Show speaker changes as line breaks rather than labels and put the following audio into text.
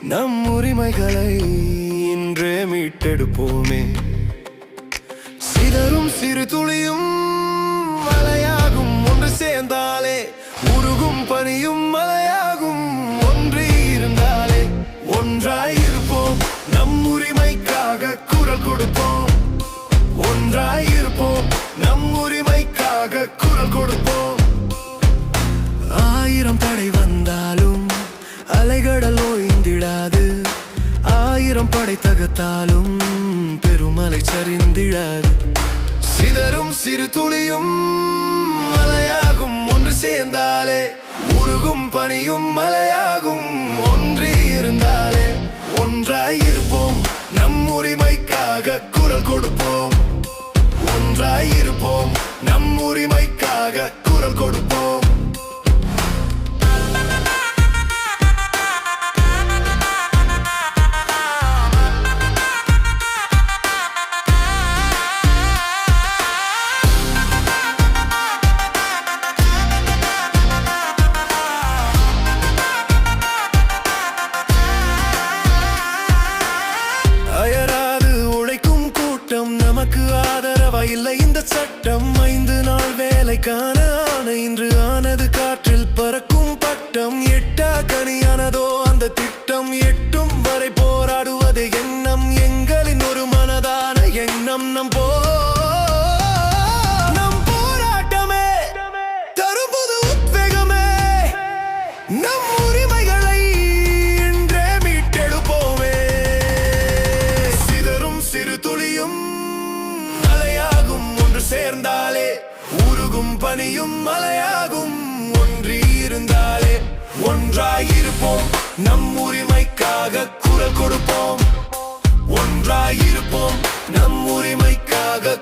நம் உரிமைகளை இன்றே மீட்டெடுப்போமே. சிதறும் சிறு துளியும் மலையாகும், ஒன்று சேர்ந்தாலே உருகும் பனியும் மலையாகும். ஒன்றி இருந்தாலே ஒன்றாயிருப்போம், நம் உரிமைக்காக குரல் கொடுப்போம். ஒன்றாயிருப்போம், நம் உரிமைக்காக குரல் கொடுப்போம். ஆயிரம் தடை வந்தாலும் அலைகடல் ஓய்ந்திடாது, ஆயிரம் படை தகத்தாலும் பெருமலை சரிந்திடாது. சிதறும் சிறு துளியும் மலையாகும், ஒன்று சேர்ந்தாலே உருகும் பனியும் மலையாகும். ஒன்றி இருந்தாலே ஒன்றாயிருப்போம், நம் உரிமைக்காக குரல் கொடுப்போம். ஒன்றாயிருப்போம், நம் உரிமைக்காக குரல் கொடுப்போம். நமக்கு ஆதரவா இல்லை இந்த சட்டம். 5 நாள் வேலைக்கான ஆணை இன்று ஆனது காற்றில் பறக்கும் பட்டம். எட்டா கனியானதோ அந்த திட்டம், எட்டும் வரை போராடுவது எண்ணம். எங்களின் ஒரு மனதான எண்ணம் நம் போராட்டமே தரும் புது உத்வேகமே. நம் உரிமைகளை இன்றே மீட்டெடுப்போமே. சிதறும் சிறு துளியும் சேர்ந்தாலே உருகும் பனியும் மலையாகும். ஒன்றி இருந்தாலே ஒன்றாயிருப்போம், நம் உரிமைக்காக குரல் கொடுப்போம். ஒன்றாயிருப்போம், நம் உரிமைக்காக